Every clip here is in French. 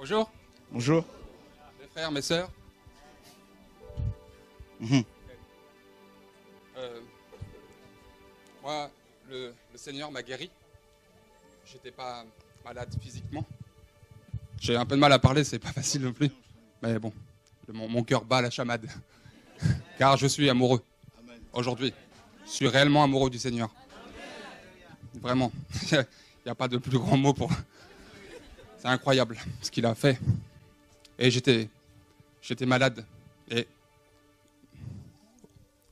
Bonjour, Bonjour. mes frères, mes sœurs. Mhm. Moi, le Seigneur m'a guéri. J'étais pas malade physiquement. J'ai un peu de mal à parler, c'est pas facile non plus. Mais bon, mon cœur bat la chamade. Car je suis amoureux aujourd'hui. Je suis réellement amoureux du Seigneur. Vraiment. Il n'y a pas de plus grand mot pour... C'est incroyable ce qu'il a fait. Et j'étais malade. Et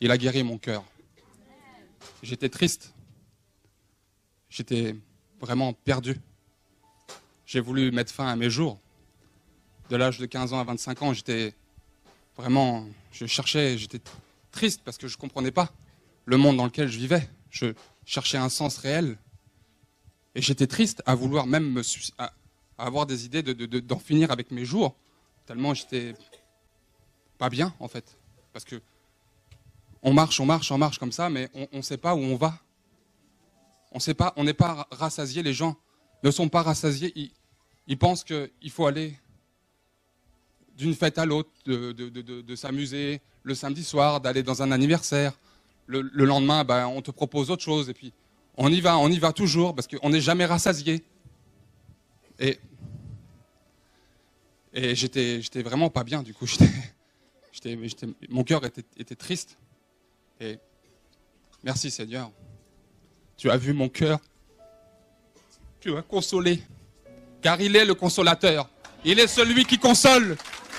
il a guéri mon cœur. J'étais triste. J'étais vraiment perdu. J'ai voulu mettre fin à mes jours. De l'âge de 15 ans à 25 ans, j'étais vraiment... Je cherchais, j'étais triste parce que je ne comprenais pas le monde dans lequel je vivais. Je cherchais un sens réel. Et j'étais triste à vouloir même à avoir des idées d'en finir avec mes jours. Tellement j'étais pas bien, en fait. Parce que on marche comme ça, mais on ne sait pas où on va. On sait pas, on n'est pas rassasié. Les gens ne sont pas rassasiés. Ils pensent qu'il faut aller d'une fête à l'autre, de s'amuser le samedi soir, d'aller dans un anniversaire. Le lendemain, on te propose autre chose. Et puis, on y va toujours, parce qu'on n'est jamais rassasié. Et j'étais vraiment pas bien, du coup. Mon cœur était triste. Et merci Seigneur. Tu as vu mon cœur. Tu m'as consolé. Car il est le consolateur. Il est celui qui console.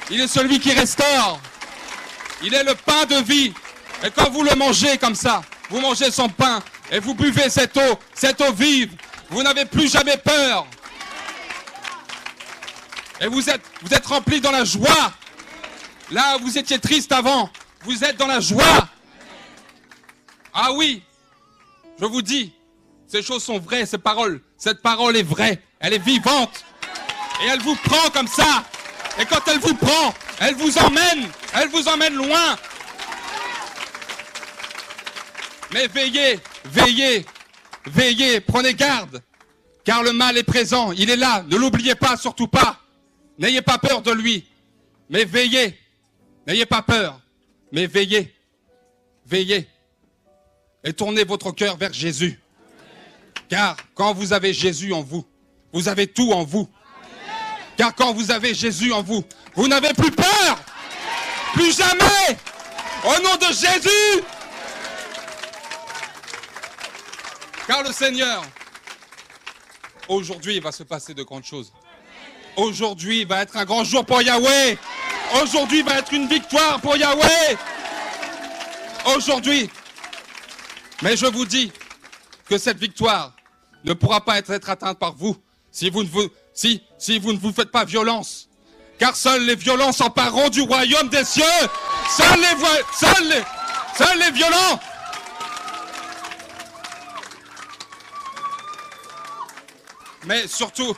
Il est celui qui restaure. Il est le pain de vie. Et quand vous le mangez comme ça, vous mangez son pain et vous buvez cette eau vive, vous n'avez plus jamais peur. Et vous êtes remplis dans la joie. Là où vous étiez triste avant, vous êtes dans la joie. Ah oui, je vous dis, ces choses sont vraies, cette parole est vraie, elle est vivante. Et elle vous prend comme ça. Et quand elle vous prend, elle vous emmène loin. Mais veillez, prenez garde. Car le mal est présent, il est là, ne l'oubliez pas, surtout pas. N'ayez pas peur de lui, mais veillez. N'ayez pas peur, mais veillez. Et tournez votre cœur vers Jésus. Car quand vous avez Jésus en vous, vous avez tout en vous. Car quand vous avez Jésus en vous, vous n'avez plus peur. Plus jamais. Au nom de Jésus. Car le Seigneur, aujourd'hui, il va se passer de grandes choses. Aujourd'hui va être un grand jour pour Yahweh. Aujourd'hui va être une victoire pour Yahweh. Aujourd'hui. Mais je vous dis que cette victoire ne pourra pas être atteinte par vous si vous ne vous faites pas violence. Car seuls les violents s'empareront du royaume des cieux. Seuls les violents. Mais surtout,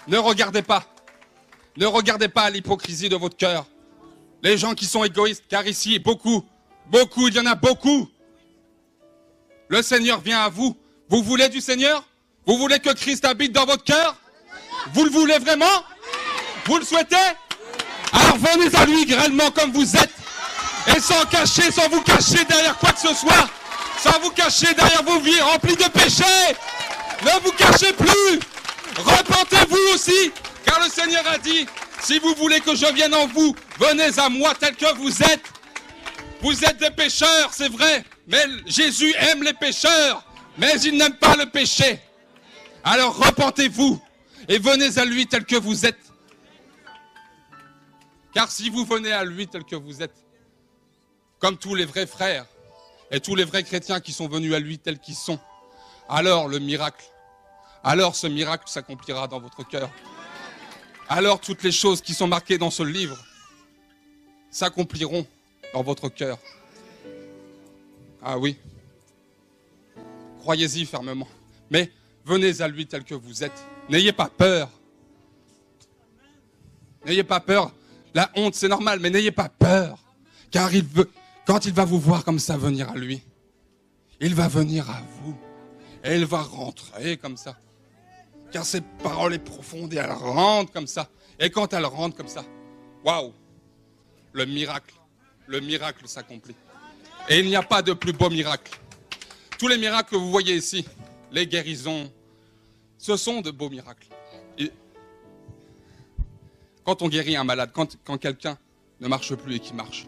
ne regardez pas l'hypocrisie de votre cœur. Les gens qui sont égoïstes, car ici, beaucoup, il y en a beaucoup. Le Seigneur vient à vous. Vous voulez du Seigneur? Vous voulez que Christ habite dans votre cœur? Vous le voulez vraiment? Vous le souhaitez? Alors venez à lui réellement comme vous êtes. Et sans vous cacher derrière quoi que ce soit. Sans vous cacher derrière vos vies remplies de péchés. Ne vous cachez plus. Repentez-vous aussi. Car le Seigneur a dit, si vous voulez que je vienne en vous, venez à moi tel que vous êtes. Vous êtes des pécheurs, c'est vrai. Mais Jésus aime les pécheurs. Mais il n'aime pas le péché. Alors repentez-vous et venez à lui tel que vous êtes. Car si vous venez à lui tel que vous êtes, comme tous les vrais frères et tous les vrais chrétiens qui sont venus à lui tels qu'ils sont, alors ce miracle s'accomplira dans votre cœur. Alors toutes les choses qui sont marquées dans ce livre s'accompliront dans votre cœur. Ah oui. Croyez-y fermement. Mais venez à lui tel que vous êtes. N'ayez pas peur. N'ayez pas peur. La honte, c'est normal, mais n'ayez pas peur. Car quand il va vous voir comme ça venir à lui, il va venir à vous. Et il va rentrer comme ça. car cette parole est profonde et elle rentre comme ça. Et quand elle rentre comme ça, waouh, le miracle s'accomplit. Et il n'y a pas de plus beau miracle. Tous les miracles que vous voyez ici, les guérisons, ce sont de beaux miracles. Et quand on guérit un malade, quand quelqu'un ne marche plus et qui marche,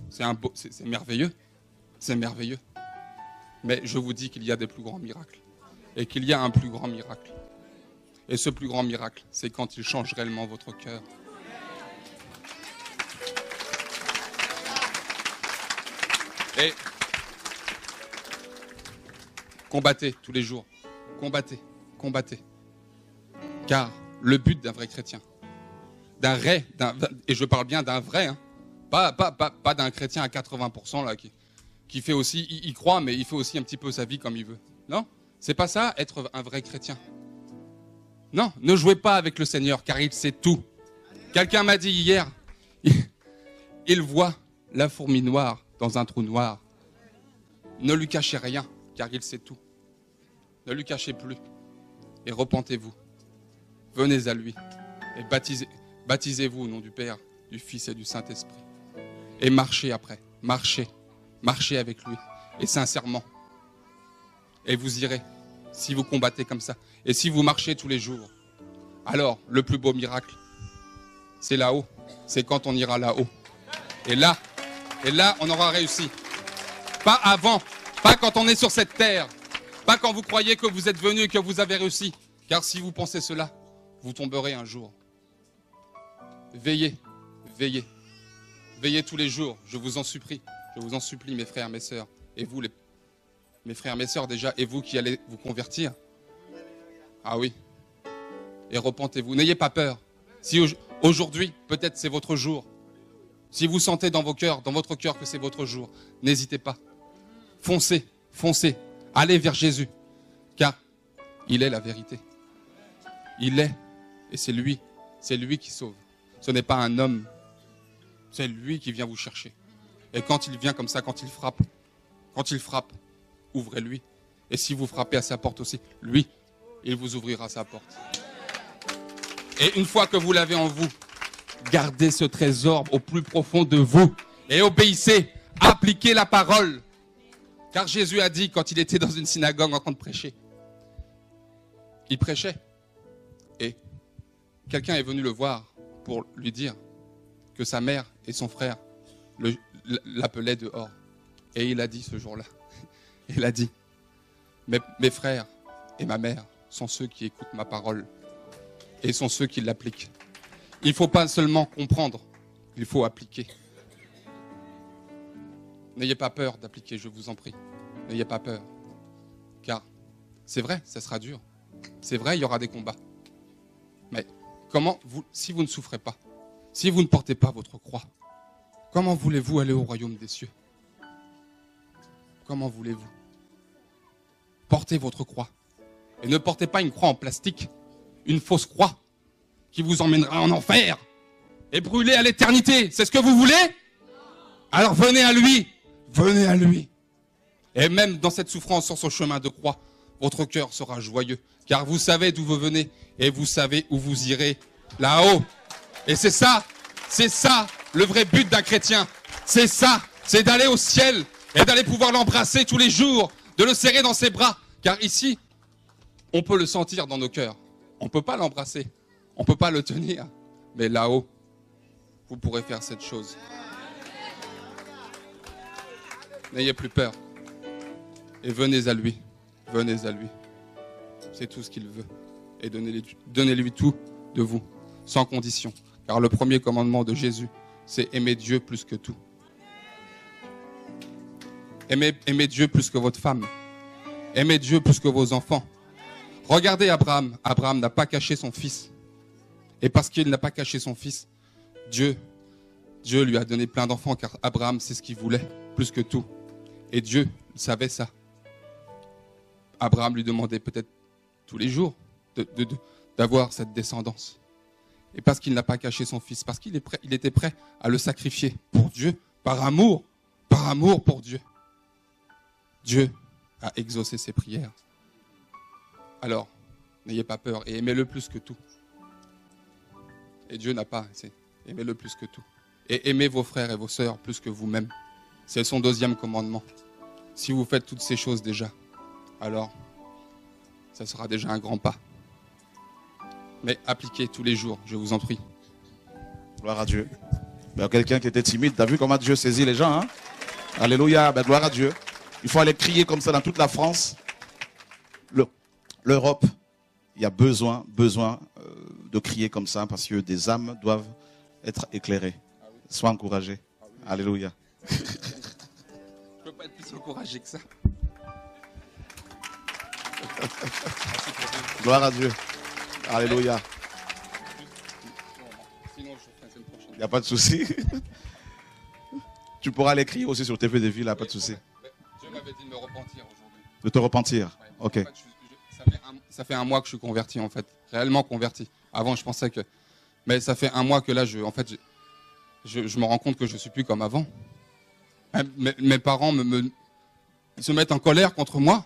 c'est merveilleux. C'est merveilleux. Mais je vous dis qu'il y a des plus grands miracles. Et qu'il y a un plus grand miracle. Et ce plus grand miracle, c'est quand il change réellement votre cœur. Et combattez tous les jours. Combattez. Car le but d'un vrai chrétien, et je parle bien d'un vrai, hein, pas d'un chrétien à 80% là, qui fait aussi, il croit, mais il fait aussi un petit peu sa vie comme il veut. Non, c'est pas ça, être un vrai chrétien. Non, ne jouez pas avec le Seigneur, car il sait tout. Quelqu'un m'a dit hier, il voit la fourmi noire dans un trou noir. Ne lui cachez rien, car il sait tout. Ne lui cachez plus. Et repentez-vous. Venez à lui. Et baptisez-vous au nom du Père, du Fils et du Saint-Esprit. Et marchez après. Marchez avec lui. Et sincèrement. Et vous irez, si vous combattez comme ça. Et si vous marchez tous les jours. Alors, le plus beau miracle, c'est là-haut. C'est quand on ira là-haut. Et là, on aura réussi. Pas avant, pas quand on est sur cette terre, pas quand vous croyez que vous êtes venu et que vous avez réussi. Car si vous pensez cela, vous tomberez un jour. Veillez tous les jours, je vous en supplie, mes frères, mes sœurs, et vous, mes frères, mes sœurs déjà, et vous qui allez vous convertir. Ah oui, et repentez-vous, n'ayez pas peur. Si aujourd'hui, peut-être c'est votre jour, si vous sentez dans votre cœur que c'est votre jour, n'hésitez pas. Foncez, allez vers Jésus, car il est la vérité. Il est, et c'est lui qui sauve. Ce n'est pas un homme, c'est lui qui vient vous chercher. Et quand il vient comme ça, quand il frappe, ouvrez-lui. Et si vous frappez à sa porte aussi, lui, il vous ouvrira sa porte. Et une fois que vous l'avez en vous, gardez ce trésor au plus profond de vous et obéissez, appliquez la parole. Car Jésus a dit, quand il était dans une synagogue en train de prêcher, il prêchait. Et quelqu'un est venu le voir pour lui dire que sa mère et son frère l'appelaient dehors. Et il a dit ce jour-là, il a dit, mes frères et ma mère sont ceux qui écoutent ma parole et sont ceux qui l'appliquent. Il ne faut pas seulement comprendre, il faut appliquer. N'ayez pas peur d'appliquer, je vous en prie. N'ayez pas peur. Car c'est vrai, ça sera dur. C'est vrai, il y aura des combats. Mais si vous ne souffrez pas, si vous ne portez pas votre croix, comment voulez-vous aller au royaume des cieux? Comment voulez-vous? Portez votre croix. Et ne portez pas une croix en plastique, une fausse croix qui vous emmènera en enfer et brûler à l'éternité. C'est ce que vous voulez? Alors venez à lui. Venez à lui. Et même dans cette souffrance sur son chemin de croix, votre cœur sera joyeux. Car vous savez d'où vous venez et vous savez où vous irez, là-haut. Et c'est ça le vrai but d'un chrétien. C'est ça, c'est d'aller au ciel et d'aller pouvoir l'embrasser tous les jours, de le serrer dans ses bras. Car ici, on peut le sentir dans nos cœurs. On ne peut pas l'embrasser, on ne peut pas le tenir. Mais là-haut, vous pourrez faire cette chose. N'ayez plus peur. Et venez à lui. Venez à lui. C'est tout ce qu'il veut. Et donnez-lui tout de vous, sans condition. Car le premier commandement de Jésus, c'est aimer Dieu plus que tout. Aimez Dieu plus que votre femme. Aimez Dieu plus que vos enfants. Regardez Abraham. Abraham n'a pas caché son fils. Et parce qu'il n'a pas caché son fils, Dieu lui a donné plein d'enfants, car Abraham, c'est ce qu'il voulait, plus que tout. Et Dieu savait ça. Abraham lui demandait peut-être tous les jours d'avoir cette descendance. Et parce qu'il n'a pas caché son fils, parce qu'il était prêt à le sacrifier pour Dieu, par amour pour Dieu. Dieu a exaucé ses prières. Alors, N'ayez pas peur et aimez-le plus que tout. Et Dieu n'a pas, c'est aimez-le plus que tout. Et aimez vos frères et vos sœurs plus que vous-même. C'est son deuxième commandement. Si vous faites toutes ces choses déjà, alors ça sera déjà un grand pas. Mais appliquez tous les jours, je vous en prie. Gloire à Dieu. Ben, quelqu'un qui était timide, t'as vu comment Dieu saisit les gens, hein? Alléluia, ben, gloire à Dieu. Il faut aller crier comme ça dans toute la France. L'Europe, il y a besoin de crier comme ça parce que des âmes doivent être éclairées. Sois encouragé. Alléluia. Je ne peux pas être plus encouragé que ça. Gloire à Dieu. Alléluia. Sinon, je ferai la semaine prochaine. Il n'y a pas de souci. Tu pourras aller crier aussi sur TV de Ville, il n'y a pas de souci. Dieu m'avait dit de me repentir aujourd'hui. De te repentir. Ouais, Ok. En fait, ça fait un mois que je suis converti, en fait. Réellement converti. Avant, je pensais que... Mais ça fait un mois que là, je me rends compte que je ne suis plus comme avant. Mes parents ils se mettent en colère contre moi.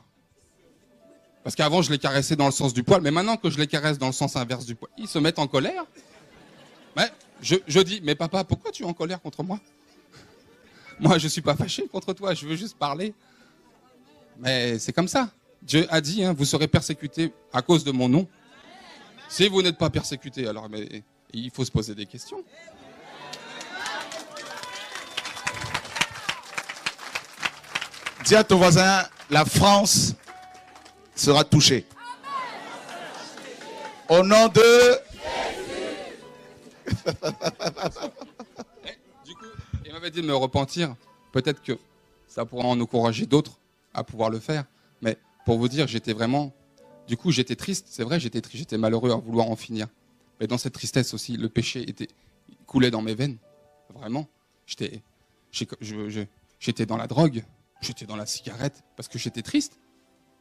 Parce qu'avant, je les caressais dans le sens du poil. Mais maintenant que je les caresse dans le sens inverse du poil, ils se mettent en colère. Mais je dis, mais papa, pourquoi tu es en colère contre moi? Moi, je ne suis pas fâché contre toi, je veux juste parler. Mais c'est comme ça. Dieu a dit, hein, vous serez persécutés à cause de mon nom. Si vous n'êtes pas persécutés, alors mais, il faut se poser des questions. Dis à ton voisin, la France sera touchée. Au nom de... Du coup, il m'avait dit de me repentir. Peut-être que ça pourra en encourager d'autres à pouvoir le faire. Mais pour vous dire, j'étais vraiment... Du coup, j'étais triste. C'est vrai, j'étais malheureux à vouloir en finir. Mais dans cette tristesse aussi, le péché coulait dans mes veines. Vraiment. J'étais dans la drogue. J'étais dans la cigarette. Parce que j'étais triste.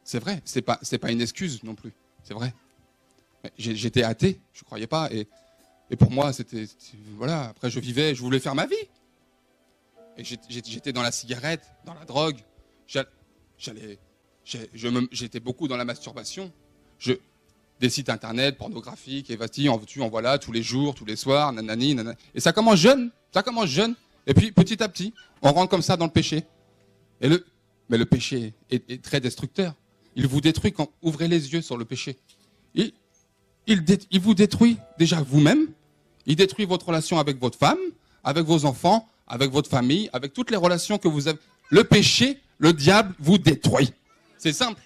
C'est vrai. C'est pas une excuse non plus. C'est vrai. J'étais athée. Je croyais pas. Et pour moi, c'était... Voilà. Après, je vivais. Je voulais faire ma vie. Et j'étais dans la cigarette, dans la drogue. J'étais beaucoup dans la masturbation. Des sites internet pornographiques, et vas-y, en veux-tu, en voilà, tous les jours, tous les soirs, nanani, nanani. Et ça commence jeune. Et puis, petit à petit, on rentre comme ça dans le péché. Mais le péché est très destructeur. Il vous détruit quand ouvrez les yeux sur le péché. Il vous détruit déjà vous-même. Il détruit votre relation avec votre femme, avec vos enfants, avec votre famille, avec toutes les relations que vous avez. Le péché, le diable vous détruit. C'est simple.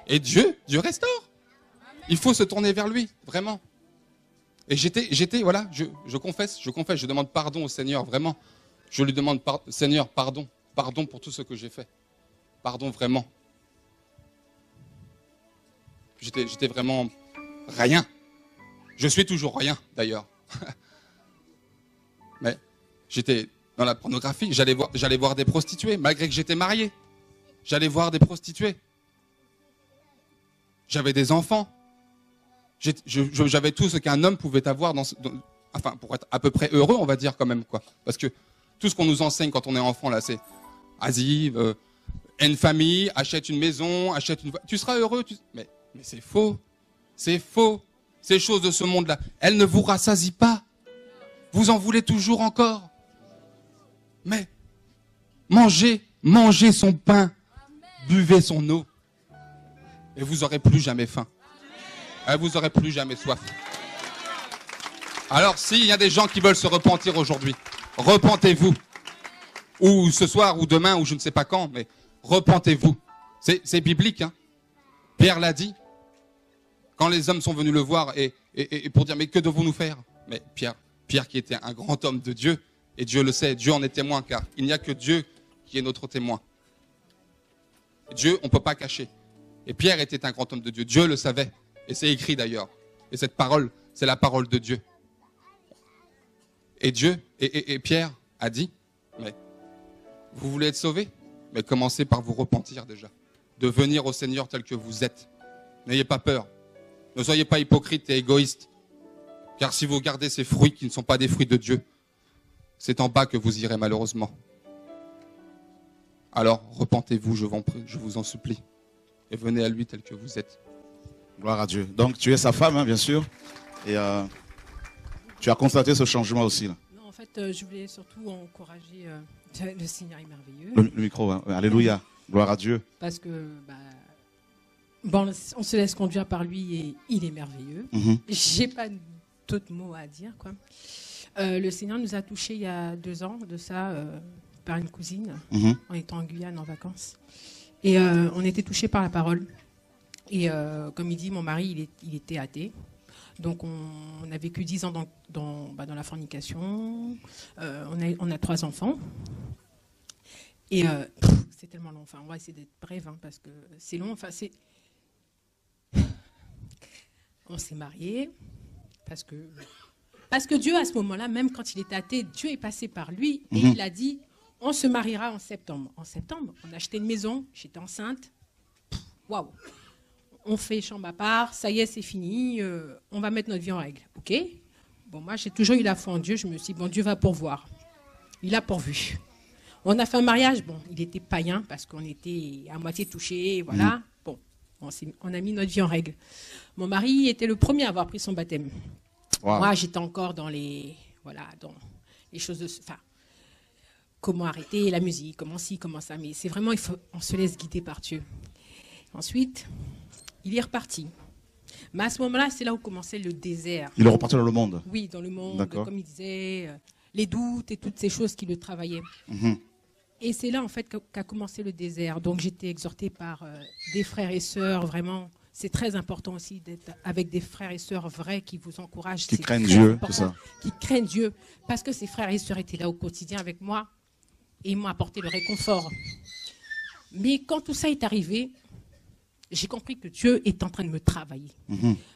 Et Dieu restaure. Il faut se tourner vers lui, vraiment. Et voilà, je confesse, je demande pardon au Seigneur, vraiment. Je lui demande, Seigneur, pardon pour tout ce que j'ai fait. Pardon, vraiment. J'étais vraiment rien. Je suis toujours rien, d'ailleurs. Mais j'étais dans la pornographie, j'allais voir des prostituées, malgré que j'étais marié. J'allais voir des prostituées. J'avais des enfants. J'avais tout ce qu'un homme pouvait avoir, enfin, pour être à peu près heureux, on va dire quand même, quoi. Parce que tout ce qu'on nous enseigne quand on est enfant, là, c'est vas-y, aie une famille, achète une maison, achète une voiture. Tu seras heureux. Mais c'est faux. C'est faux. Ces choses de ce monde-là, elles ne vous rassasient pas. Vous en voulez toujours encore. Mais mangez son pain, buvez son eau, et vous n'aurez plus jamais faim. Et vous n'aurez plus jamais soif. Alors, s'il y a des gens qui veulent se repentir aujourd'hui, repentez-vous. Ou ce soir, ou demain, ou je ne sais pas quand, mais repentez-vous. C'est biblique, hein. Pierre l'a dit. Quand les hommes sont venus le voir et pour dire, mais que devons-nous faire? Mais Pierre qui était un grand homme de Dieu, et Dieu le sait, Dieu en est témoin, car il n'y a que Dieu qui est notre témoin. Dieu, on ne peut pas cacher. Et Pierre était un grand homme de Dieu, Dieu le savait, et c'est écrit d'ailleurs. Et cette parole, c'est la parole de Dieu. Et Dieu, et Pierre a dit, mais vous voulez être sauvés? Mais commencez par vous repentir déjà, de venir au Seigneur tel que vous êtes. N'ayez pas peur. Ne soyez pas hypocrites et égoïstes. Car si vous gardez ces fruits qui ne sont pas des fruits de Dieu, c'est en bas que vous irez malheureusement. Alors, repentez-vous, je vous en supplie. Et venez à lui tel que vous êtes. Gloire à Dieu. Donc, tu es sa femme, hein, bien sûr. Et tu as constaté ce changement aussi. Là. Non, en fait, je voulais surtout encourager le Seigneur est merveilleux. Le micro, hein. Alléluia. Gloire à Dieu. Parce que, bon, on se laisse conduire par lui et il est merveilleux. J'ai pas d'autres mots à dire, quoi. Le Seigneur nous a touchés il y a 2 ans de ça par une cousine. On était en Guyane en vacances. Et on était touchés par la parole. Et comme il dit, mon mari, il était athée. Donc on a vécu 10 ans dans la fornication. On a 3 enfants. Et c'est tellement long. Enfin, on va essayer d'être bref hein, parce que c'est long. Enfin, on s'est mariés parce que Dieu, à ce moment-là, même quand il était athée, Dieu est passé par lui et il a dit, on se mariera en septembre. En septembre, on a acheté une maison, j'étais enceinte. Waouh! On fait chambre à part, ça y est, c'est fini, on va mettre notre vie en règle. Ok? Bon, moi, j'ai toujours eu la foi en Dieu, je me suis dit, bon, Dieu va pourvoir. Il a pourvu. On a fait un mariage, bon, il était païen parce qu'on était à moitié touchés, voilà. Bon, on a mis notre vie en règle. Mon mari était le premier à avoir pris son baptême. Wow. Moi, j'étais encore dans les choses de... Enfin, comment arrêter la musique, comment ci, comment ça. Mais c'est vraiment, on se laisse guider par Dieu. Ensuite, il est reparti. Mais à ce moment-là, c'est là où commençait le désert. Il est reparti dans le monde? Oui, dans le monde, comme il disait, les doutes et toutes ces choses qui le travaillaient. Et c'est là, en fait, qu'a commencé le désert. Donc, j'étais exhortée par des frères et sœurs, vraiment... C'est très important aussi d'être avec des frères et sœurs vrais qui vous encouragent. Qui craignent Dieu, c'est ça. Qui craignent Dieu. Parce que ces frères et sœurs étaient là au quotidien avec moi et ils m'ont apporté le réconfort. Mais quand tout ça est arrivé, j'ai compris que Dieu est en train de me travailler.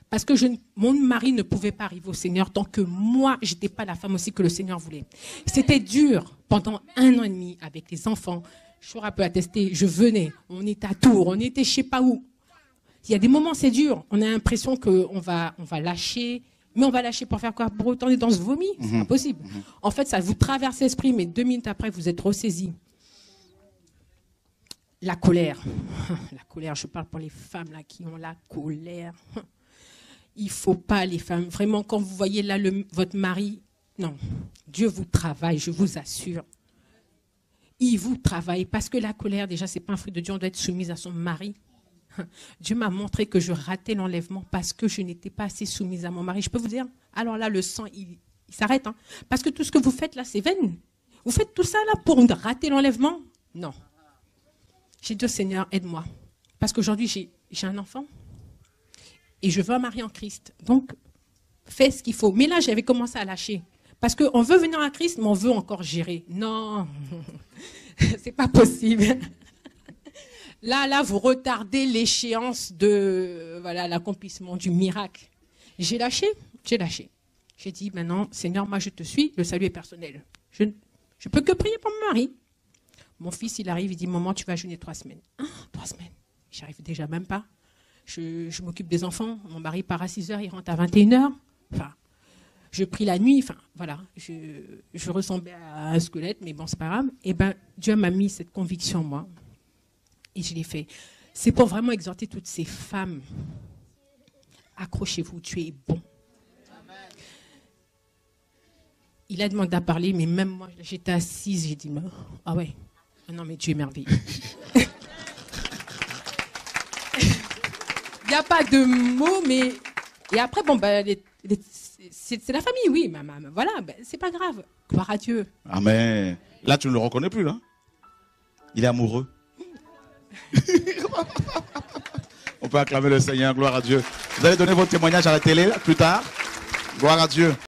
Parce que mon mari ne pouvait pas arriver au Seigneur tant que moi, je n'étais pas la femme aussi que le Seigneur voulait. C'était dur pendant 1 an et demi avec les enfants. Chora peut attester, je venais, on était à Tours, on était je ne sais pas où. Il y a des moments, c'est dur. On a l'impression qu'on va lâcher. Mais on va lâcher pour faire quoi? Pour retourner dans ce vomi? C'est impossible. En fait, ça vous traverse l'esprit, mais 2 minutes après, vous êtes ressaisi. La colère. La colère, je parle pour les femmes là, qui ont la colère. Il ne faut pas, les femmes, vraiment, quand vous voyez là votre mari, non, Dieu vous travaille, je vous assure. Il vous travaille, parce que la colère, déjà, ce n'est pas un fruit de Dieu, on doit être soumise à son mari. Dieu m'a montré que je ratais l'enlèvement parce que je n'étais pas assez soumise à mon mari. Je peux vous dire, alors là, le sang, il s'arrête. Hein, parce que tout ce que vous faites là, c'est vaine. Vous faites tout ça là pour rater l'enlèvement? Non. J'ai dit au Seigneur, aide-moi. Parce qu'aujourd'hui, j'ai un enfant et je veux un mari en Christ. Donc, fais ce qu'il faut. Mais là, j'avais commencé à lâcher. Parce qu'on veut venir à Christ, mais on veut encore gérer. Non, c'est pas possible. Là, vous retardez l'échéance de l'accomplissement du miracle. J'ai lâché. J'ai dit, maintenant, Seigneur, moi je te suis, le salut est personnel. Je ne peux que prier pour mon mari. Mon fils, il arrive, il dit, maman, tu vas jeûner 3 semaines. 3 semaines. J'y arrive déjà même pas. Je m'occupe des enfants. Mon mari part à 6h, il rentre à 21h. Enfin, je prie la nuit. Enfin, voilà. Je ressemblais à un squelette, mais bon, c'est pas grave. Et ben, Dieu m'a mis cette conviction en moi. Et je l'ai fait. C'est pour vraiment exhorter toutes ces femmes. Accrochez-vous, tu es bon. Il a demandé à parler, mais même moi, j'étais assise, j'ai dit, ah ouais, non mais Dieu est merveilleux. Il n'y a pas de mots, mais... Et après, bon, c'est la famille, oui, voilà, c'est pas grave. Gloire à Dieu. Amen. Là, tu ne le reconnais plus, là. Il est amoureux. On peut acclamer le Seigneur, gloire à Dieu. Vous allez donner votre témoignage à la télé plus tard. Gloire à Dieu.